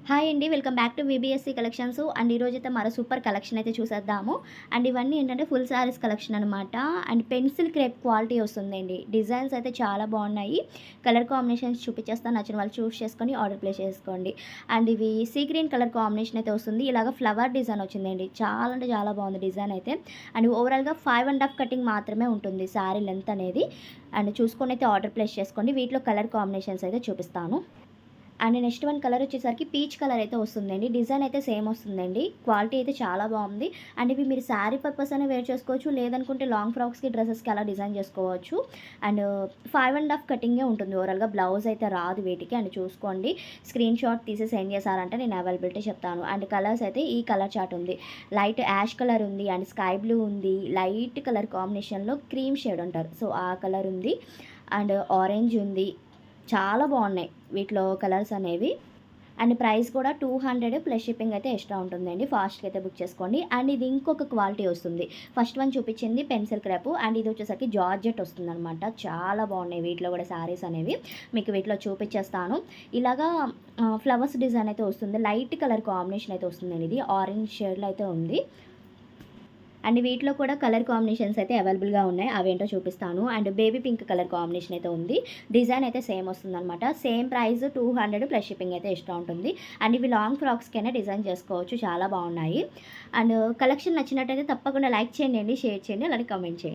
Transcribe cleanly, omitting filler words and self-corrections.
Hi అండి. Welcome back to VBSC collections. And ఈరోజైతే మరో సూపర్ కలెక్షన్ అయితే చూసేద్దాము. అండ్ ఇవన్నీ ఏంటంటే ఫుల్ శారీస్ కలెక్షన్ అనమాట. అండ్ పెన్సిల్ క్రేప్ క్వాలిటీ వస్తుందండి. డిజైన్స్ అయితే చాలా బాగున్నాయి. కలర్ కాంబినేషన్స్ చూపించేస్తాను. నచ్చిన వాళ్ళు చూస్ చేసుకొని ఆర్డర్ ప్లేస్ చేసుకోండి. అండ్ ఇవి సీ గ్రీన్ కలర్ కాంబినేషన్ అయితే వస్తుంది. ఇలాగ ఫ్లవర్ డిజైన్ వచ్చిందండి. చాలా అంటే చాలా బాగుంది డిజైన్ అయితే. అండ్ ఓవరాల్గా 5.5 కటింగ్ మాత్రమే ఉంటుంది శారీ లెంత్ అనేది. అండ్ చూసుకొని అయితే ఆర్డర్ ప్లేస్ చేసుకోండి. వీటిలో కలర్ కాంబినేషన్స్ అయితే చూపిస్తాను. అండ్ నెక్స్ట్ వన్ కలర్ వచ్చేసరికి పీచ్ కలర్ అయితే వస్తుందండి. డిజైన్ అయితే సేమ్ వస్తుందండి. క్వాలిటీ అయితే చాలా బాగుంది. అండ్ ఇవి మీరు శారీ పర్పస్ అయినా వేర్ చేసుకోవచ్చు, లేదనుకుంటే లాంగ్ ఫ్రాక్స్కి డ్రెస్సెస్కి అలా డిజైన్ చేసుకోవచ్చు. అండ్ 5.5 కటింగే ఉంటుంది. ఓవరాల్గా బ్లౌజ్ అయితే రాదు వీటికి. అండ్ చూసుకోండి, స్క్రీన్ షాట్ తీసి సెండ్ చేశారంటే నేను అవైలబిలిటీ చెప్తాను. అండ్ కలర్స్ అయితే ఈ కలర్ చార్ట్ ఉంది, లైట్ యాష్ కలర్ ఉంది, అండ్ స్కై బ్లూ ఉంది, లైట్ కలర్ కాంబినేషన్లో క్రీమ్ షేడ్ ఉంటారు సో ఆ కలర్ ఉంది, అండ్ ఆరెంజ్ ఉంది. చాలా బాగున్నాయి వీటిలో కలర్స్ అనేవి. అండ్ ప్రైస్ కూడా 200 ప్లస్ షిప్పింగ్ అయితే ఎక్స్ట్రా ఉంటుందండి. ఫాస్ట్గా అయితే బుక్ చేసుకోండి. అండ్ ఇది ఇంకొక క్వాలిటీ వస్తుంది. ఫస్ట్ వన్ చూపించింది పెన్సిల్ క్రేప్, అండ్ ఇది వచ్చేసరికి జార్జెట్ వస్తుంది అనమాట. చాలా బాగున్నాయి వీటిలో కూడా శారీస్ అనేవి. మీకు వీటిలో చూపించేస్తాను. ఇలాగా ఫ్లవర్స్ డిజైన్ అయితే వస్తుంది. లైట్ కలర్ కాంబినేషన్ అయితే వస్తుందండి. ఇది ఆరెంజ్ షేడ్లో అయితే ఉంది. అండ్ వీటిలో కూడా కలర్ కాంబినేషన్స్ అయితే అవైలబుల్గా ఉన్నాయి. అవేంటో చూపిస్తాను. And baby pink colour combination అయితే ఉంది. డిజైన్ అయితే సేమ్ వస్తుంది అనమాట. సేమ్ ప్రైస్ 200 ప్లస్ షిప్పింగ్ అయితే ఎక్స్ట్రా ఉంటుంది. అండ్ ఇవి లాంగ్ ఫ్రాక్స్కైనా డిజైన్ చేసుకోవచ్చు. చాలా బాగున్నాయి. అండ్ కలెక్షన్ నచ్చినట్టయితే తప్పకుండా లైక్ చేయండి, షేర్ చేయండి, అలాగే కామెంట్ చేయండి.